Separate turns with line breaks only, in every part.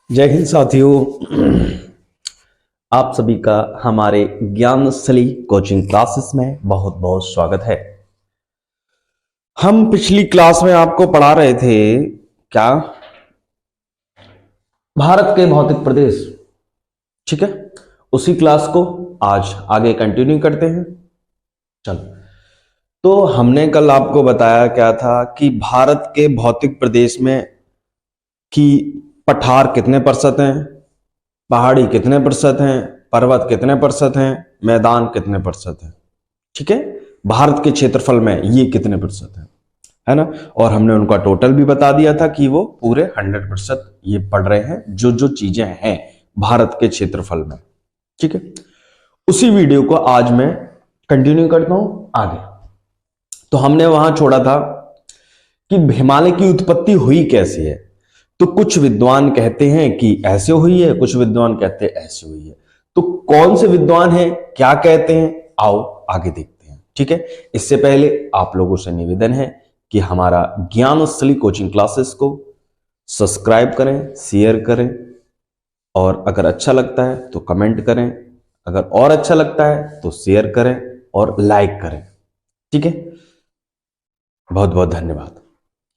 जय हिंद साथियों। आप सभी का हमारे ज्ञानस्थली कोचिंग क्लासेस में बहुत बहुत स्वागत है। हम पिछली क्लास में आपको पढ़ा रहे थे क्या, भारत के भौतिक प्रदेश, ठीक है। उसी क्लास को आज आगे कंटिन्यू करते हैं। चलो, तो हमने कल आपको बताया क्या था कि भारत के भौतिक प्रदेश में कि पठार कितने प्रतिशत हैं, पहाड़ी कितने प्रतिशत हैं, पर्वत कितने प्रतिशत हैं, मैदान कितने प्रतिशत हैं, ठीक है। भारत के क्षेत्रफल में ये कितने प्रतिशत है ना। और हमने उनका टोटल भी बता दिया था कि वो पूरे 100% ये पढ़ रहे हैं जो जो चीजें हैं भारत के क्षेत्रफल में, ठीक है। उसी वीडियो को आज मैं कंटिन्यू करता हूं आगे। तो हमने वहां छोड़ा था कि हिमालय की उत्पत्ति हुई कैसे है। तो कुछ विद्वान कहते हैं कि ऐसे हुई है, कुछ विद्वान कहते हैं ऐसे हुई है। तो कौन से विद्वान हैं, क्या कहते हैं, आओ आगे देखते हैं, ठीक है। इससे पहले आप लोगों से निवेदन है कि हमारा ज्ञानस्थली कोचिंग क्लासेस को सब्सक्राइब करें, शेयर करें, और अगर अच्छा लगता है तो कमेंट करें, अगर और अच्छा लगता है तो शेयर करें और लाइक करें, ठीक है। बहुत बहुत धन्यवाद।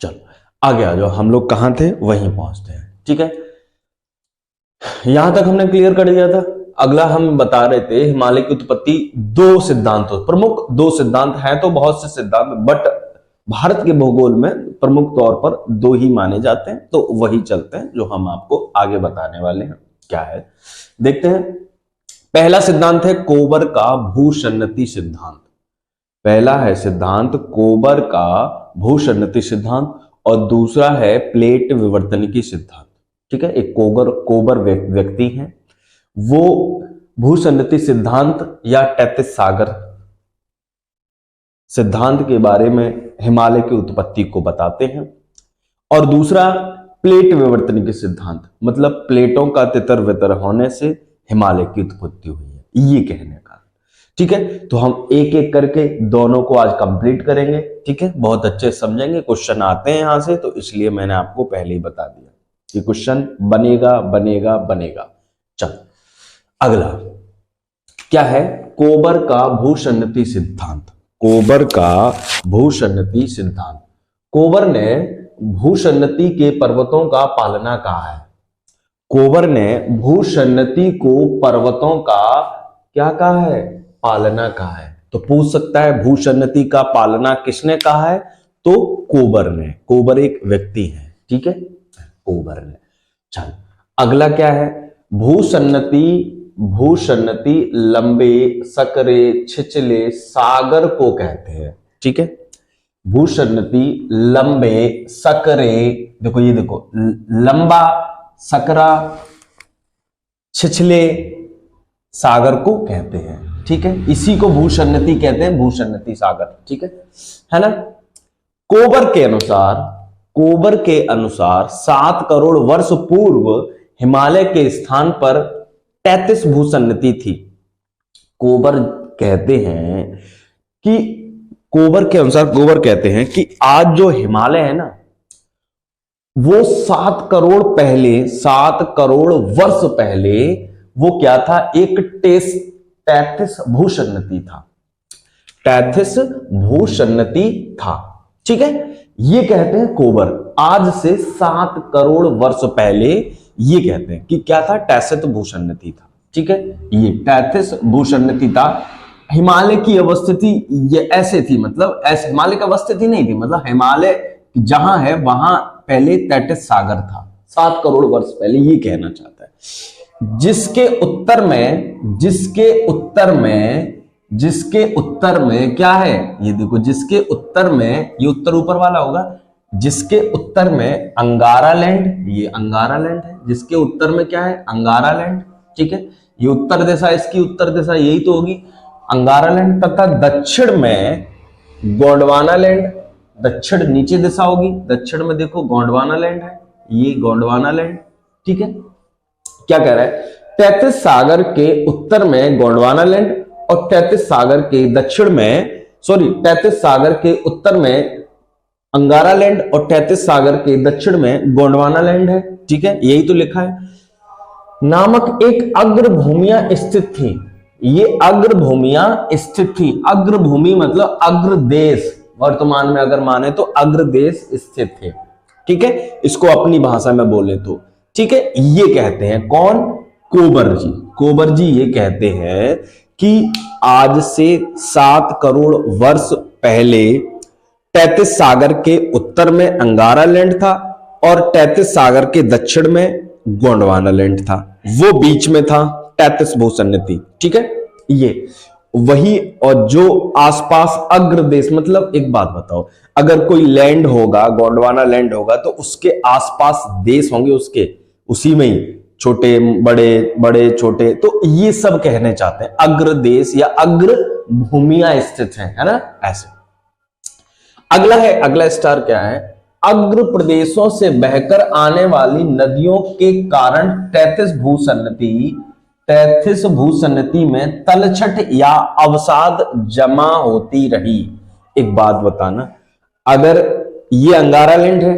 चलो आगे आ जाओ, हम लोग कहां थे वहीं पहुंचते हैं, ठीक है। यहां तक हमने क्लियर कर दिया था। अगला हम बता रहे थे हिमालय की उत्पत्ति दो सिद्धांतों, प्रमुख दो सिद्धांत हैं, तो बहुत से सिद्धांत, बट भारत के भूगोल में प्रमुख तौर पर दो ही माने जाते हैं, तो वही चलते हैं जो हम आपको आगे बताने वाले हैं। क्या है देखते हैं। पहला सिद्धांत है कोबर का भूसन्नति सिद्धांत। पहला है सिद्धांत कोबर का भूसन्नति सिद्धांत और दूसरा है प्लेट विवर्तनिकी सिद्धांत, ठीक है। एक कोबर व्यक्ति हैं, वो भूसन्नति सिद्धांत या तैतीस सागर सिद्धांत के बारे में हिमालय की उत्पत्ति को बताते हैं। और दूसरा प्लेट विवर्तनिकी सिद्धांत, मतलब प्लेटों का तितर वितर होने से हिमालय की उत्पत्ति हुई है, ये कहने का, ठीक है। तो हम एक एक करके दोनों को आज कंप्लीट करेंगे, ठीक है। बहुत अच्छे समझेंगे, क्वेश्चन आते हैं यहां से, तो इसलिए मैंने आपको पहले ही बता दिया कि क्वेश्चन बनेगा बनेगा बनेगा। चलो अगला क्या है, कोबर का भूसन्नति सिद्धांत। कोबर का भूसन्नति सिद्धांत। कोबर ने भूसन्नति के पर्वतों का पालना कहा है। कोबर ने भूसन्नति को पर्वतों का क्या कहा है, पालना कहा है। तो पूछ सकता है भूसन्नति का पालना किसने कहा है, तो कोबर ने। कोबर एक व्यक्ति है, ठीक है, कोबर ने। चल अगला क्या है, भूसन्नति लंबे सकरे छिछले सागर को कहते हैं, ठीक है। भूसन्नति लंबे सकरे, देखो ये देखो, लंबा सकरा छिछले सागर को कहते हैं, ठीक है। इसी को भूसन्नति कहते हैं, भूसन्नति सागर, ठीक है ना। कोबर के अनुसार 7 करोड़ वर्ष पूर्व हिमालय के स्थान पर 33 भूसन्नति थी। कोबर कहते हैं कि आज जो हिमालय है ना, वो 7 करोड़ वर्ष पहले वो क्या था, एक 33 भूसन्नति था, 33 भूसन्नति था, ठीक है। ये कहते हैं कोबर, आज से 7 करोड़ वर्ष पहले ये कहते हैं कि क्या था, 33 भूसन्नति था, ठीक है। ये 33 भूसन्नति था। हिमालय की अवस्थिति ये ऐसे थी, मतलब ऐसे हिमालय की अवस्थिति नहीं थी, मतलब हिमालय जहां है वहां पहले 33 सागर था, 7 करोड़ वर्ष पहले, ये कहना चाहता है। जिसके उत्तर में क्या है, ये देखो, जिसके उत्तर में, ये उत्तर ऊपर वाला होगा, जिसके उत्तर में अंगारा लैंड, ये अंगारा लैंड है, जिसके उत्तर में क्या है, अंगारा लैंड, ठीक है। ये उत्तर दिशा, इसकी उत्तर दिशा यही तो होगी, अंगारा लैंड, तथा दक्षिण में गोंडवाना लैंड, दक्षिण नीचे दिशा होगी, दक्षिण में देखो गोंडवाना लैंड है, ये गोंडवाना लैंड, ठीक है। क्या कह रहा है, 33 सागर के उत्तर में गोंडवाना लैंड और 33 सागर के दक्षिण में, 33 सागर के उत्तर में अंगारा लैंड और तैतीस सागर के दक्षिण में गोंडवाना लैंड है, ठीक है, यही तो लिखा है, नामक एक अग्रभूमियां स्थित थी। ये अग्रभूमियां स्थित थी, अग्रभूमि मतलब अग्रदेश, वर्तमान में अगर माने तो अग्रदेश स्थित थे, ठीक है, इसको अपनी भाषा में बोले तो, ठीक है। ये कहते हैं कौन? कोबर जी। कोबर जी ये कहते हैं कि आज से 7 करोड़ वर्ष पहले तैतीस सागर के उत्तर में अंगारा लैंड था और तैतीस सागर के दक्षिण में गोंडवाना लैंड था, वो बीच में था तैतीस भूसन्नति, ठीक है, ये वही। और जो आसपास अग्रदेश, मतलब एक बात बताओ, अगर कोई लैंड होगा, गोंडवाना लैंड होगा, तो उसके आसपास देश होंगे उसके, उसी में ही छोटे बड़े बड़े छोटे, तो ये सब कहने चाहते हैं अग्रदेश या अग्र भूमियां स्थित है ना, ऐसे। अगला है, अगला स्टार क्या है? अग्र प्रदेशों से बहकर आने वाली नदियों के कारण तैतीस भूसन्नति में तलछट या अवसाद जमा होती रही। एक बात बताना, अगर ये अंगारा लैंड है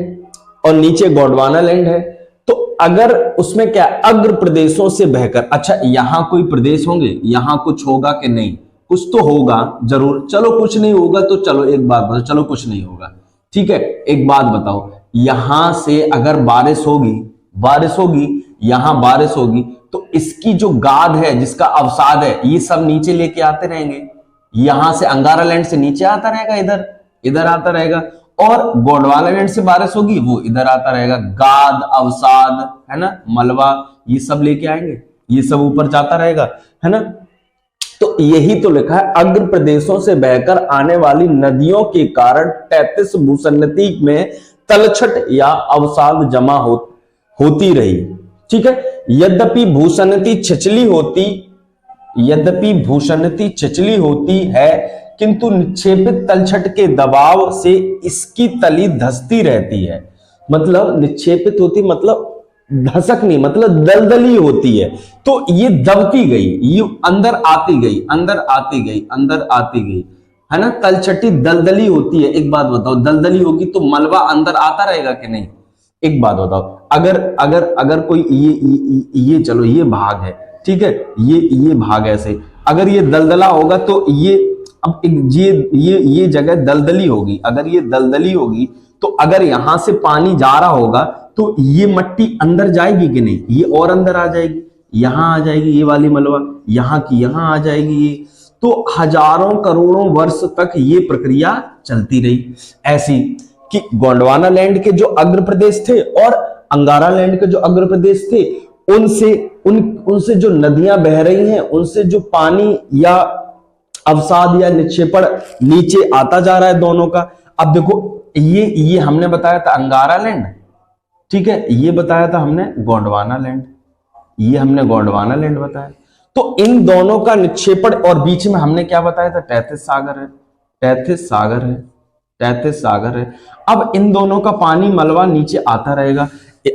और नीचे गोंडवाना लैंड है, तो अगर उसमें क्या अग्र प्रदेशों से बहकर, अच्छा यहां कोई प्रदेश होंगे, यहां कुछ होगा कि नहीं? कुछ तो होगा जरूर, चलो कुछ नहीं होगा तो चलो एक बात बताओ, चलो कुछ नहीं होगा, ठीक है, एक बात बताओ, यहां से अगर बारिश होगी, यहां बारिश होगी, तो इसकी जो गाद है, जिसका अवसाद है, ये सब नीचे लेके आते रहेंगे, यहां से अंगारा लैंड से नीचे आता रहेगा, इधर आता रहेगा, और गोंडवाना लैंड से बारिश होगी, वो इधर आता रहेगा, गाद अवसाद है ना, मलबा, ये सब लेके आएंगे, ये सब ऊपर जाता रहेगा, है ना। तो यही तो लिखा है, अग्र प्रदेशों से बहकर आने वाली नदियों के कारण तैतीस भूसन्नति में तलछट या अवसाद जमा होती रही, ठीक है। यद्यपि भूसन्नति छिछली होती है, किंतु निक्षेपित तलछट के दबाव से इसकी तली धंसती रहती है। मतलब निक्षेपित होती मतलब धसक नहीं, मतलब दलदली होती है, तो ये दबती गई, ये अंदर आती गई, है ना, तलछटी दलदली होती है। एक बात बताओ, दलदली होगी तो मलबा अंदर आता रहेगा कि नहीं? एक बात बताओ, अगर कोई ये चलो ये भाग है, ठीक है, ये भाग ऐसे, अगर ये दलदला होगा तो ये अब ये जगह दलदली होगी, अगर ये दलदली होगी तो अगर यहां से पानी जा रहा होगा तो ये मट्टी अंदर जाएगी कि नहीं? ये और अंदर आ जाएगी, यहां आ जाएगी, ये वाली मलबा यहां की यहां आ जाएगी, ये तो हजारों करोड़ों वर्ष तक ये प्रक्रिया चलती रही ऐसी कि गोंडवाना लैंड के जो अग्र प्रदेश थे और अंगारा लैंड के जो अग्र प्रदेश थे, उनसे जो नदियां बह रही हैं, उनसे जो पानी या अवसाद या निक्षेपण नीचे आता जा रहा है दोनों का। अब देखो, ये हमने बताया था अंगारा लैंड, ठीक है, ये बताया था हमने गोंडवाना लैंड, ये हमने गोंडवाना लैंड बताया। तो इन दोनों का निक्षेपण, और बीच में हमने क्या बताया था? तैतीस सागर है। अब इन दोनों का पानी मलबा नीचे आता रहेगा,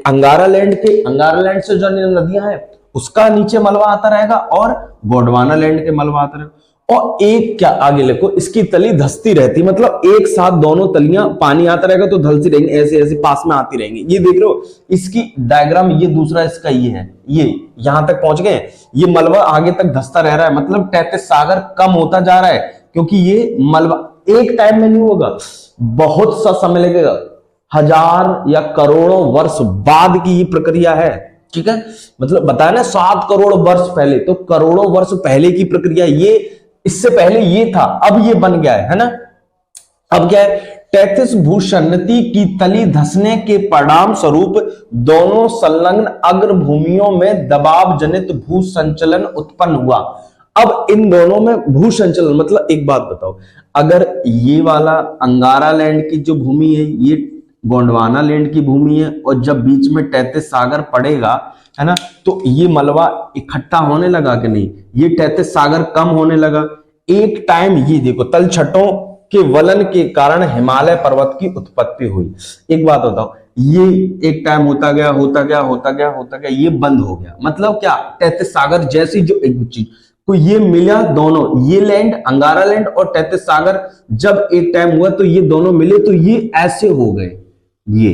अंगारा लैंड से जो नदियां हैं उसका नीचे मलबा आता रहेगा और गोंडवाना लैंड के मलबा आता रहेगा, और एक क्या आगे लिखो, इसकी तली धंसती रहती, मतलब एक साथ दोनों तलियां, पानी आता रहेगा तो धंसती रहेंगी, ऐसे पास में आती रहेंगी। ये देख रहे हो इसकी डायग्राम, ये दूसरा इसका ये है, ये यहां तक पहुंच गए, ये मलबा आगे तक धंसता रह रहा है, मतलब तैतीस सागर कम होता जा रहा है, क्योंकि ये मलबा एक टाइम में नहीं होगा, बहुत सा समय लगेगा, हजार या करोड़ों वर्ष बाद की ये प्रक्रिया है, ठीक है। मतलब बताया ना 7 करोड़ वर्ष पहले, तो करोड़ों वर्ष पहले की प्रक्रिया, ये इससे पहले ये था, अब ये बन गया है ना। अब क्या है? तैतीस भूसन्नति की तली धंसने के परिणाम स्वरूप दोनों संलग्न अग्र भूमियों में दबाव जनित भू संचलन उत्पन्न हुआ। अब इन दोनों में भू संचलन मतलब, एक बात बताओ, अगर ये वाला अंगारा लैंड की जो भूमि है, ये गोंडवाना लैंड की भूमि है, और जब बीच में तैतीस सागर पड़ेगा, है ना, तो ये मलबा इकट्ठा होने लगा कि नहीं? ये तैतीस सागर कम होने लगा। एक टाइम ये देखो, तलछटों के वलन के कारण हिमालय पर्वत की उत्पत्ति हुई। एक बात बताओ, ये एक टाइम होता गया, ये बंद हो गया। मतलब क्या? तैतीस सागर जैसी जो एक चीज, तो ये मिला दोनों, ये लैंड अंगारा लैंड और तैतीस सागर जब एक टाइम हुआ तो ये दोनों मिले तो ये ऐसे हो गए। ये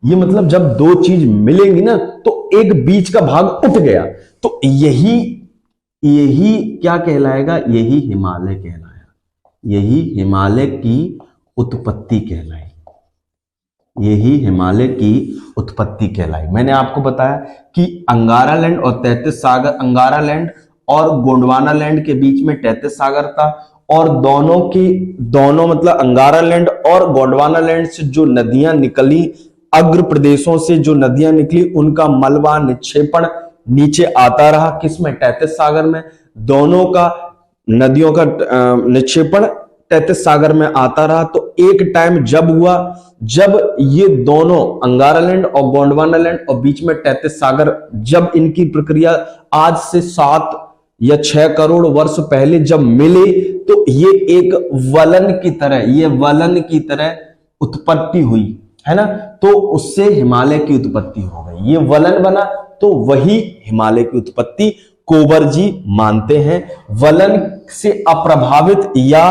ये मतलब जब दो चीज मिलेंगी ना तो एक बीच का भाग उठ गया, तो यही यही क्या कहलाएगा, यही हिमालय कहलाया, यही हिमालय की उत्पत्ति कहलाई, यही हिमालय की उत्पत्ति कहलाई। मैंने आपको बताया कि अंगारा लैंड और तैतीस सागर, अंगारा लैंड और गोंडवाना लैंड के बीच में तैतीस सागर था, और दोनों मतलब अंगारा लैंड और गोंडवाना लैंड से जो नदियां निकली, अग्र प्रदेशों से जो नदियां निकली, उनका मलबा निक्षेपण नीचे आता रहा, किसमें, तैतीस सागर में। दोनों का नदियों का निक्षेपण तैतीस सागर में आता रहा। तो एक टाइम जब हुआ, जब ये दोनों अंगारा लैंड और गोंडवाना लैंड और बीच में तैतीस सागर, जब इनकी प्रक्रिया आज से 7 या 6 करोड़ वर्ष पहले जब मिले, तो ये एक वलन की तरह, ये वलन की तरह उत्पत्ति हुई, है ना। तो उससे हिमालय की उत्पत्ति हो गई, ये वलन बना, तो वही हिमालय की उत्पत्ति कोबर जी मानते हैं। वलन से अप्रभावित या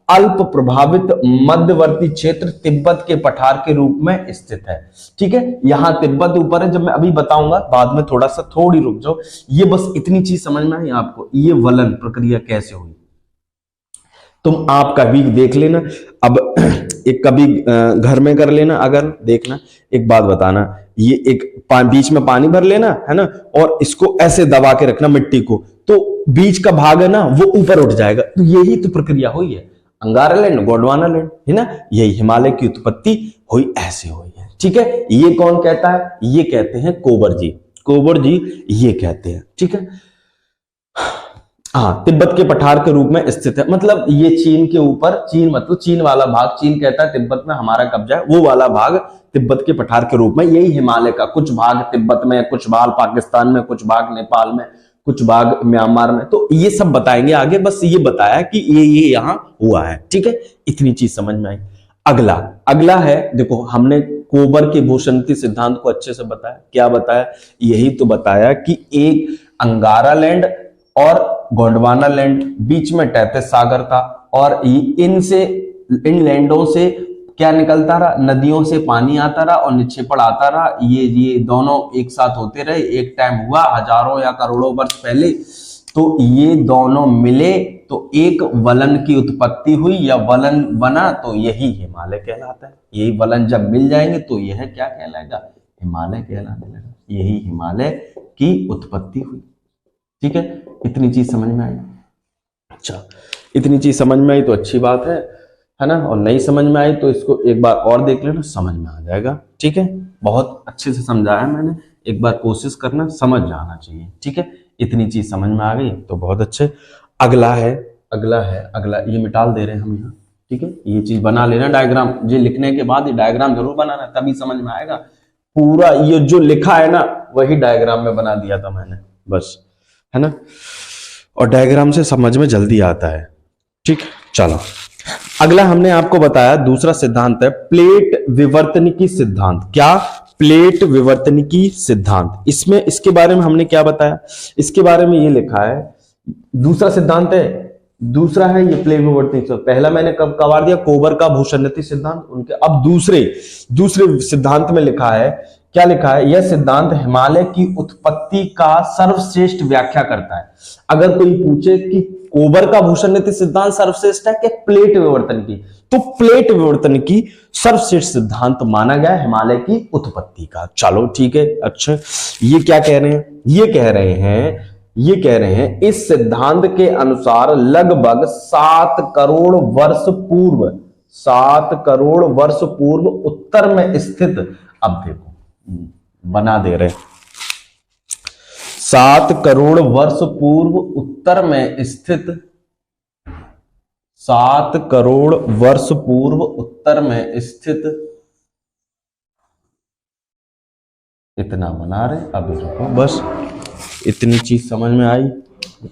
अल्प प्रभावित मध्यवर्ती क्षेत्र तिब्बत के पठार के रूप में स्थित है। ठीक है, यहां तिब्बत ऊपर है, जब मैं अभी बताऊंगा बाद में, थोड़ी रुक जाओ। ये बस इतनी चीज समझ में आई आपको, ये वलन प्रक्रिया कैसे हुई, तुम आप कभी देख लेना। अब एक कभी घर में कर लेना, अगर देखना, एक बात बताना, ये एक बीच में पानी भर लेना, है ना, और इसको ऐसे दबा के रखना मिट्टी को, तो बीच का भाग है ना वो ऊपर उठ जाएगा। तो यही तो प्रक्रिया हुई है, अंगारा लैंड, गोंडवाना लैंड, है ना, यही हिमालय की उत्पत्ति हुई, ऐसे हुई है। ठीक है, ये कौन कहता है, ये कहते हैं कोबर जी, कोबर जी ये कहते हैं। ठीक है, हाँ, तिब्बत के पठार के रूप में स्थित है, मतलब ये चीन के ऊपर, चीन मतलब चीन वाला भाग, चीन कहता है तिब्बत में हमारा कब्जा है, वो वाला भाग तिब्बत के पठार के रूप में, यही हिमालय का कुछ भाग तिब्बत में, कुछ भाग पाकिस्तान में, कुछ भाग नेपाल में, कुछ भाग म्यांमार में। तो ये सब बताएंगे आगे, बस ये बताया कि ये यहां हुआ है। ठीक है, इतनी चीज समझ में आई। अगला है, देखो हमने कोबर के भूषणति सिद्धांत को अच्छे से बताया। क्या बताया, यही तो बताया कि एक अंगारा लैंड और गोंडवाना लैंड, बीच में तैतीस सागर था, और इन लैंडों से क्या निकलता रहा, नदियों से पानी आता रहा और निक्षेपण आता रहा। ये दोनों एक साथ होते रहे। एक टाइम हुआ हजारों या करोड़ों वर्ष पहले, तो ये दोनों मिले तो एक वलन की उत्पत्ति हुई या वलन बना, तो यही हिमालय कहलाता है। यही वलन जब मिल जाएंगे तो यह क्या कहलाएगा, हिमालय कहलाने लगा। यही हिमालय की उत्पत्ति हुई। ठीक है, इतनी चीज समझ में आई। अच्छा, इतनी चीज समझ में आई तो अच्छी बात है ना, और नहीं समझ में आई तो इसको एक बार और देख लेना, समझ में आ जाएगा। ठीक है, बहुत अच्छे से समझाया मैंने, एक बार कोशिश करना, समझ जाना चाहिए। ठीक है, इतनी चीज समझ में आ गई तो बहुत अच्छे। अगला है, ये मिटाल दे रहे हैं हम यहाँ। ठीक है, ये चीज बना लेना डायग्राम, ये लिखने के बाद ये डायग्राम जरूर बनाना, तभी समझ में आएगा। पूरा ये जो लिखा है ना वही डायग्राम में बना दिया था मैंने, बस, है ना, और डायग्राम से समझ में जल्दी आता है। ठीक, चलो अगला हमने आपको बताया दूसरा सिद्धांत है प्लेट विवर्तनिकी सिद्धांत। क्या, प्लेट विवर्तनिकी सिद्धांत। इसमें इसके बारे में हमने क्या बताया, इसके बारे में ये लिखा है, दूसरा सिद्धांत है, दूसरा है ये प्लेट विवर्तनिकी। पहला मैंने कब कवर दिया, कोबर का भूषणति सिद्धांत उनके। अब दूसरे सिद्धांत में लिखा है, क्या लिखा है, यह सिद्धांत हिमालय की उत्पत्ति का सर्वश्रेष्ठ व्याख्या करता है। अगर कोई पूछे कि कोबर का भूषणति सिद्धांत सर्वश्रेष्ठ है कि प्लेट विवर्तन की, तो प्लेट विवर्तन की सर्वश्रेष्ठ सिद्धांत माना गया हिमालय की उत्पत्ति का। चलो ठीक है, अच्छा ये क्या कह रहे हैं, ये कह रहे हैं इस सिद्धांत के अनुसार लगभग 7 करोड़ वर्ष पूर्व उत्तर में स्थित, अब देखो बना दे रहे, 7 करोड़ वर्ष पूर्व उत्तर में स्थित, 7 करोड़ वर्ष पूर्व उत्तर में स्थित, इतना बना रहे। अब रुको, बस इतनी चीज समझ में आई,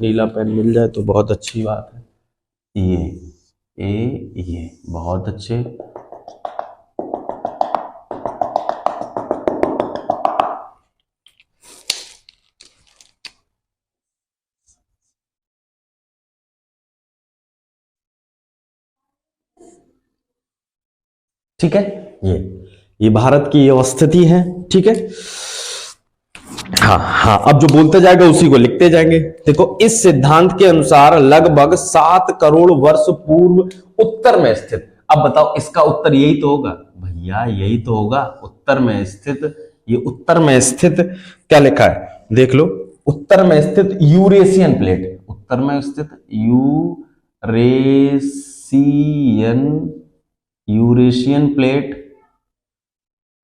नीला पेन मिल जाए तो बहुत अच्छी बात है। ये बहुत अच्छे। ठीक है, ये भारत की अवस्थिति है। ठीक है, हाँ हाँ, अब जो बोलते जाएगा उसी को लिखते जाएंगे। देखो, इस सिद्धांत के अनुसार लगभग 7 करोड़ वर्ष पूर्व उत्तर में स्थित, अब बताओ इसका उत्तर यही तो होगा भैया, यही तो होगा उत्तर में स्थित। ये उत्तर में स्थित क्या लिखा है देख लो, उत्तर में स्थित यूरेशियन प्लेट, उत्तर में स्थित यूरेशियन प्लेट,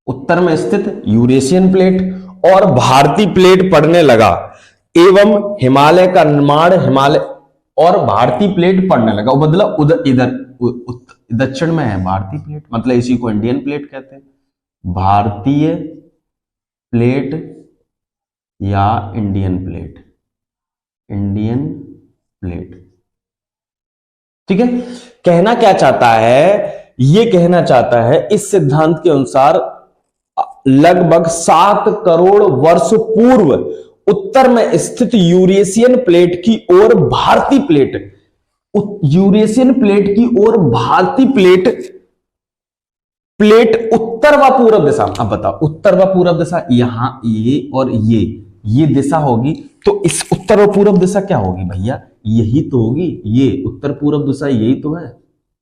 उत्तर में स्थित यूरेशियन प्लेट और भारतीय प्लेट पड़ने लगा एवं हिमालय का निर्माण, हिमालय और भारतीय प्लेट पड़ने लगा। मतलब उधर इधर दक्षिण में है भारतीय प्लेट, मतलब इसी को इंडियन प्लेट कहते हैं, भारतीय प्लेट या इंडियन प्लेट, इंडियन प्लेट। ठीक है, कहना क्या चाहता है, ये कहना चाहता है इस सिद्धांत के अनुसार लगभग 7 करोड़ वर्ष पूर्व उत्तर में स्थित यूरेशियन प्लेट की ओर भारतीय प्लेट, यूरेशियन प्लेट की ओर भारतीय प्लेट उत्तर व पूर्व दिशा। अब बताओ उत्तर व पूर्व दिशा, यहां ये और ये दिशा होगी, तो इस उत्तर और पूर्व दिशा क्या होगी भैया, यही तो होगी, ये उत्तर पूर्व दिशा यही तो है।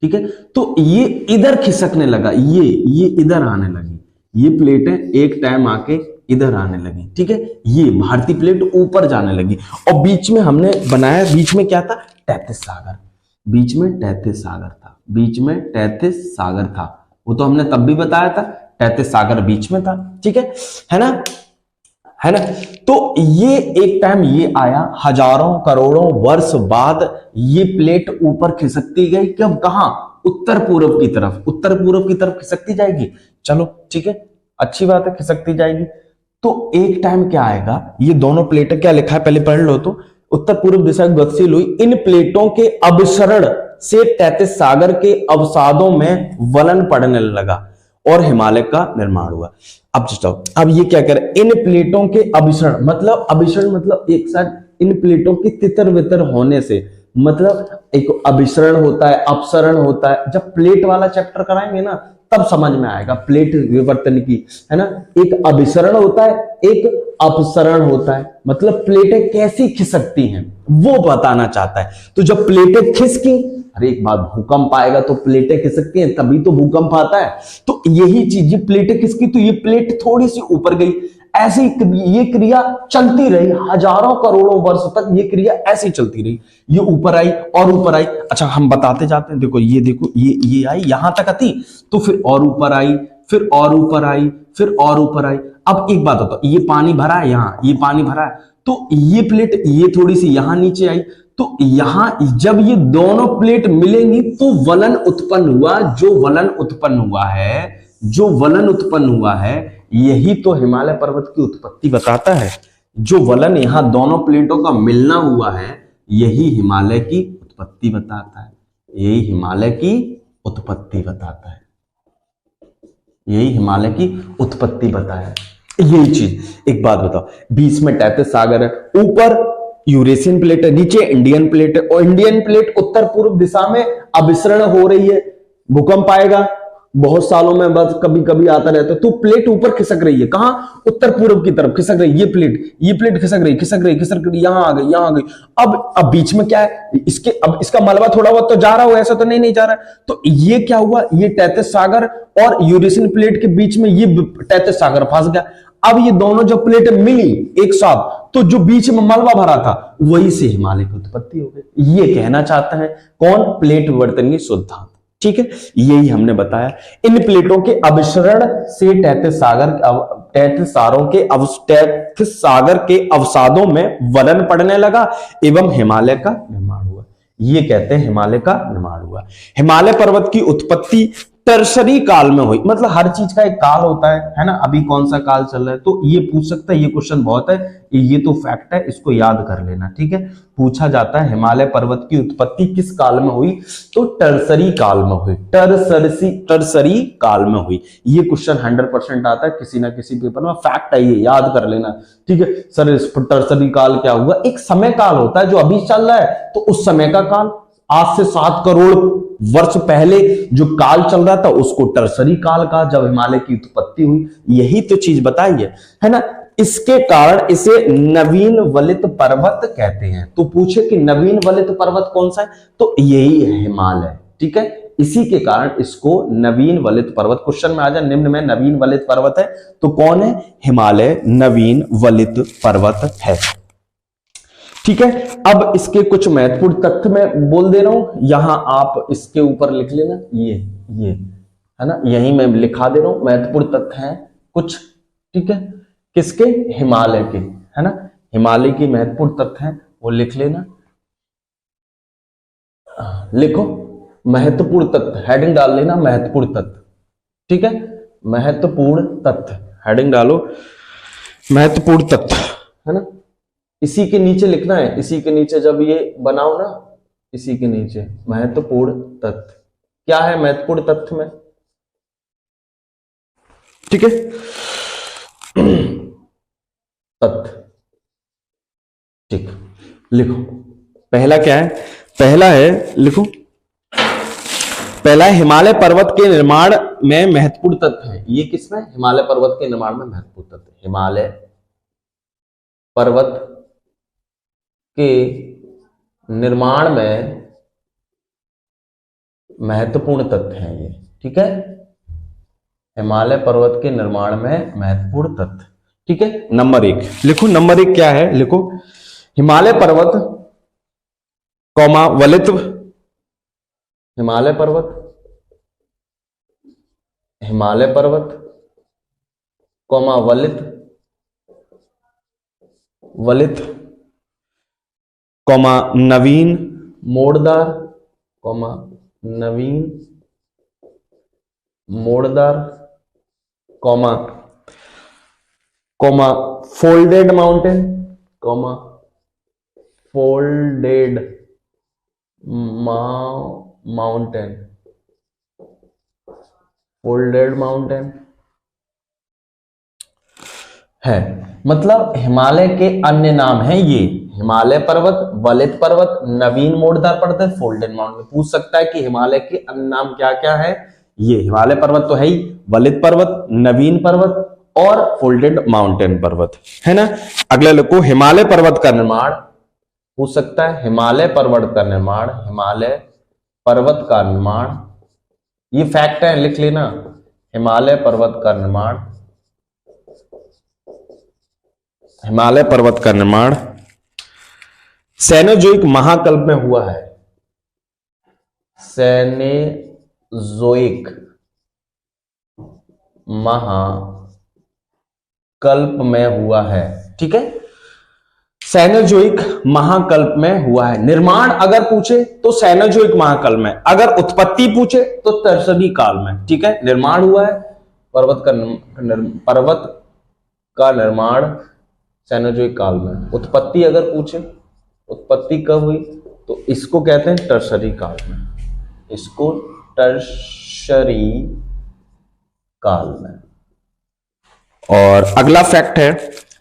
ठीक है, तो ये इधर खिसकने लगा, ये इधर आने लगी, ये प्लेटें एक टाइम आके इधर आने लगी। ठीक है, ये भारतीय प्लेट ऊपर जाने लगी और बीच में हमने बनाया, बीच में क्या था, तैतीस सागर, बीच में तैतीस सागर था, बीच में तैतीस सागर था, वो तो हमने तब भी बताया था, तैतीस सागर बीच में था। ठीक है ना, है ना। तो ये एक टाइम ये आया, हजारों करोड़ों वर्ष बाद ये प्लेट ऊपर खिसकती गई, कब कहां, उत्तर पूर्व की तरफ, उत्तर पूर्व की तरफ खिसकती जाएगी। चलो ठीक है, अच्छी बात है, खिसकती जाएगी। तो एक टाइम क्या आएगा, ये दोनों प्लेटें, क्या लिखा है पहले पढ़ लो, तो उत्तर पूर्व दिशा गतिशील हुई, इन प्लेटों के अभिसरण से तैतीस सागर के अवसादों में वलन पड़ने लगा और हिमालय का निर्माण हुआ। अब अब ये क्या करे, इन प्लेटों के अभिसरण मतलब एक साथ इन प्लेटों के तितर वितर होने से, मतलब एक अभिसरण होता है, अपसरण होता है। जब प्लेट वाला चैप्टर कराएंगे ना तब समझ में आएगा प्लेट विवर्तन की, है ना। एक अभिसरण होता है, एक अपसरण होता है, मतलब प्लेटें कैसी खिसकती हैं वो बताना चाहता है। तो जब प्लेटें खिसकी, अरे एक बात, भूकंप आएगा तो प्लेटें खिसकती हैं, तभी तो भूकंप आता है। तो यही चीज, ये प्लेटें खिसकी तो ये प्लेट थोड़ी सी ऊपर गई, ऐसी ये क्रिया चलती रही, हजारों करोड़ों वर्ष तक ये क्रिया ऐसी चलती रही, ये ऊपर आई और ऊपर आई। अच्छा, हम बताते जाते हैं, देखो ये आई यहां तक आती, तो फिर और ऊपर आई, फिर और ऊपर आई, फिर और ऊपर आई। अब एक बात होता, ये पानी भरा है, यहाँ ये पानी भरा है, तो ये प्लेट ये थोड़ी सी यहां नीचे आई, तो यहां जब ये दोनों प्लेट मिलेंगी तो वलन उत्पन्न हुआ। जो वलन उत्पन्न हुआ है यही तो हिमालय पर्वत की उत्पत्ति बताता है। जो वलन यहां दोनों प्लेटों का मिलना हुआ है यही हिमालय की उत्पत्ति बताता है, यही हिमालय की उत्पत्ति बताता है, यही हिमालय की उत्पत्ति बताया। यही चीज, एक बात बताओ, बीच में तैतीस सागर है, ऊपर यूरेशियन प्लेट है, नीचे इंडियन प्लेट है, और इंडियन प्लेट उत्तर पूर्व दिशा में अभिसरण हो रही है, भूकंप आएगा बहुत सालों में, बस कभी कभी आता रहता है, तो प्लेट ऊपर खिसक रही है, कहां, उत्तर पूर्व की तरफ खिसक रही है। ये प्लेट खिसक रही, यहां आ गई। अब बीच में क्या है, अब इसका मलबा थोड़ा बहुत तो जा रहा हो, ऐसा तो नहीं जा रहा है। तो ये क्या हुआ, ये तैतीस सागर और यूरेशियन प्लेट के बीच में ये तैतीस सागर फंस गया। अब ये दोनों जो प्लेटें मिली एक साथ, तो जो बीच में मलबा भरा था वही से हिमालय की उत्पत्ति हो गई। ये कहना चाहता है कौन, प्लेट विवर्तन की सिद्धांत। ठीक है, यही हमने बताया। इन प्लेटों के अभिसरण से तैतीस सागर के अवसादों में वलन पड़ने लगा एवं हिमालय का निर्माण हुआ। ये कहते हैं हिमालय का निर्माण हुआ। हिमालय पर्वत की उत्पत्ति टर्सरी काल में हुई, मतलब हर चीज का एक काल होता है ना। अभी कौन सा काल चल रहा है, तो ये पूछ सकता है, ये क्वेश्चन बहुत है, ये तो फैक्ट है, इसको याद कर लेना। ठीक है, पूछा जाता है हिमालय पर्वत की उत्पत्ति किस काल में हुई, तो टर्सरी काल में हुई, टर्सरी काल में हुई। ये क्वेश्चन 100% आता है किसी ना किसी पेपर में, फैक्ट है, ये याद कर लेना। ठीक है सर, टर्सरी काल क्या हुआ, एक समय काल होता है जो अभी चल रहा है, तो उस समय का काल आज से 7 करोड़ वर्ष पहले जो काल चल रहा था उसको टर्सरी काल कहा, जब हिमालय की उत्पत्ति हुई। यही तो चीज बताई है ना। इसके कारण इसे नवीन वलित पर्वत कहते हैं। तो पूछे कि नवीन वलित पर्वत कौन सा है, तो यही है हिमालय, ठीक है। इसी के कारण इसको नवीन वलित पर्वत, क्वेश्चन में आ जाए निम्न में नवीन वलित पर्वत है, तो कौन है, हिमालय नवीन वलित पर्वत है, ठीक है। अब इसके कुछ महत्वपूर्ण तथ्य मैं बोल दे रहा हूं, यहां आप इसके ऊपर लिख लेना, ये है ना, यही मैं लिखा दे रहा हूं, महत्वपूर्ण तथ्य हैं कुछ, ठीक है, किसके, हिमालय के, है ना। हिमालय की महत्वपूर्ण तथ्य हैं वो लिख लेना, लिखो महत्वपूर्ण तथ्य, हेडिंग डाल लेना महत्वपूर्ण तथ्य, ठीक है। महत्वपूर्ण तथ्य हेडिंग डालो, महत्वपूर्ण तथ्य, है ना। इसी के नीचे लिखना है, इसी के नीचे जब ये बनाओ ना, इसी के नीचे महत्वपूर्ण तथ्य, क्या है महत्वपूर्ण तथ्य में, ठीक है। तथ्य, ठीक, लिखो। पहला क्या है, पहला है, लिखो, पहला है हिमालय पर्वत के निर्माण में महत्वपूर्ण तथ्य है। ये किसमें, हिमालय पर्वत के निर्माण में महत्वपूर्ण तथ्य, हिमालय पर्वत के निर्माण में महत्वपूर्ण तथ्य है ये, ठीक है। हिमालय पर्वत के निर्माण में महत्वपूर्ण तथ्य, ठीक है। नंबर 1 लिखो, नंबर 1 क्या है, लिखो, हिमालय पर्वत कौमा वलित, हिमालय पर्वत, हिमालय पर्वत कौमा वलित, वलित कौमा नवीन मोड़दार, कौमा नवीन मोड़दार, comma comma folded mountain, comma folded mountain, folded mountain है। मतलब हिमालय के अन्य नाम है ये, हिमालय पर्वत, वलित पर्वत, नवीन मोड़दार पर्वत, फोल्डेड माउंटेन। पूछ सकता है कि हिमालय के अन्य नाम क्या क्या है, ये हिमालय पर्वत तो है ही, वलित पर्वत, नवीन पर्वत और फोल्डेड माउंटेन पर्वत, है ना। अगला लिखो, हिमालय पर्वत का निर्माण, पूछ सकता है हिमालय पर्वत का निर्माण, हिमालय पर्वत का निर्माण, ये फैक्ट है, लिख लेना, हिमालय पर्वत का निर्माण, हिमालय पर्वत का निर्माण सेनोजोइक महाकल्प में हुआ है, सेनेजोइक महाकल्प में हुआ है, ठीक है। सेनोजोइक महाकल्प में हुआ है। निर्माण अगर पूछे तो सेनोजोइक महाकल्प में, अगर उत्पत्ति पूछे तो टर्सरी काल में, ठीक है। निर्माण हुआ है पर्वत का निर्माण सेनोजोइक काल में। उत्पत्ति अगर पूछे, उत्पत्ति कब हुई, तो इसको कहते हैं टर्सरी काल में, इसको टर्सरी काल में। और अगला फैक्ट है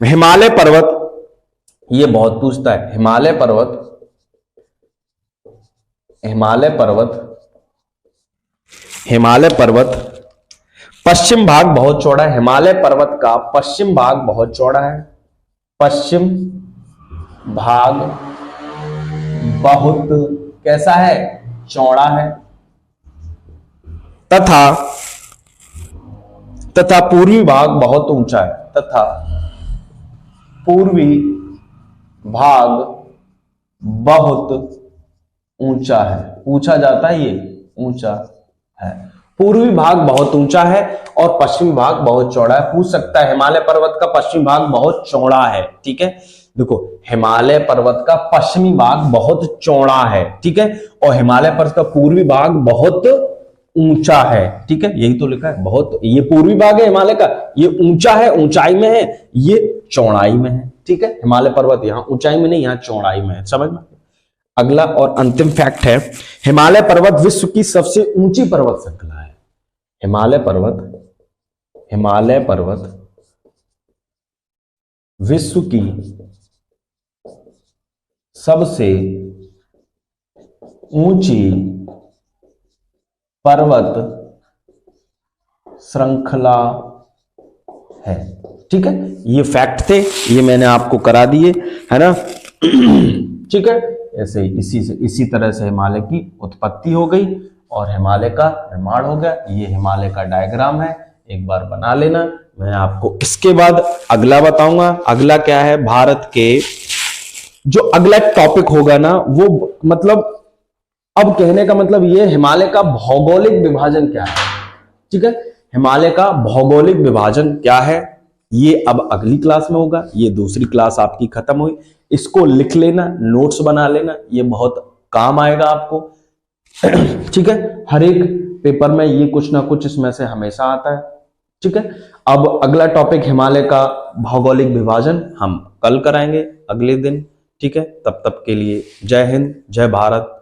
हिमालय पर्वत, ये बहुत पूछता है, हिमालय पर्वत, हिमालय पर्वत, हिमालय पर्वत पश्चिम भाग बहुत चौड़ा है। हिमालय पर्वत का पश्चिम भाग बहुत चौड़ा है, पश्चिम भाग बहुत कैसा है, चौड़ा है, तथा पूर्वी भाग बहुत ऊंचा है, तथा पूर्वी भाग बहुत ऊंचा है। पूछा जाता है ये, ऊंचा है, पूर्वी भाग बहुत ऊंचा है और पश्चिमी भाग बहुत चौड़ा है। पूछ सकता है हिमालय पर्वत का पश्चिमी भाग बहुत चौड़ा है, ठीक है। देखो हिमालय पर्वत का पश्चिमी भाग बहुत चौड़ा है, ठीक है, और हिमालय पर्वत का पूर्वी भाग बहुत ऊंचा है, ठीक है, यही तो लिखा है बहुत। ये पूर्वी भाग है हिमालय का, ये ऊंचा है, ऊंचाई में है, ये चौड़ाई में है, ठीक है। हिमालय पर्वत यहां ऊंचाई में नहीं, यहां चौड़ाई में है, समझ में। अगला और अंतिम फैक्ट है हिमालय पर्वत विश्व की सबसे ऊंची पर्वत श्रृंखला है। हिमालय पर्वत, हिमालय पर्वत विश्व की सबसे ऊंची पर्वत श्रृंखला है। ठीक है, ये फैक्ट थे, ये मैंने आपको करा दिए, है ना। ठीक है, ऐसे इसी तरह से हिमालय की उत्पत्ति हो गई और हिमालय का निर्माण हो गया। ये हिमालय का डायग्राम है, एक बार बना लेना। मैं आपको इसके बाद अगला बताऊंगा। अगला क्या है, भारत के जो अगला टॉपिक होगा ना, वो मतलब अब कहने का मतलब ये हिमालय का भौगोलिक विभाजन क्या है। ठीक है, हिमालय का भौगोलिक विभाजन क्या है, ये अब अगली क्लास में होगा। ये दूसरी क्लास आपकी खत्म हुई, इसको लिख लेना, नोट्स बना लेना, ये बहुत काम आएगा आपको। ठीक है, हर एक पेपर में ये कुछ ना कुछ इसमें से हमेशा आता है। ठीक है, अब अगला टॉपिक हिमालय का भौगोलिक विभाजन हम कल कराएंगे, अगले दिन। ठीक है, तब तक के लिए जय हिंद, जय भारत।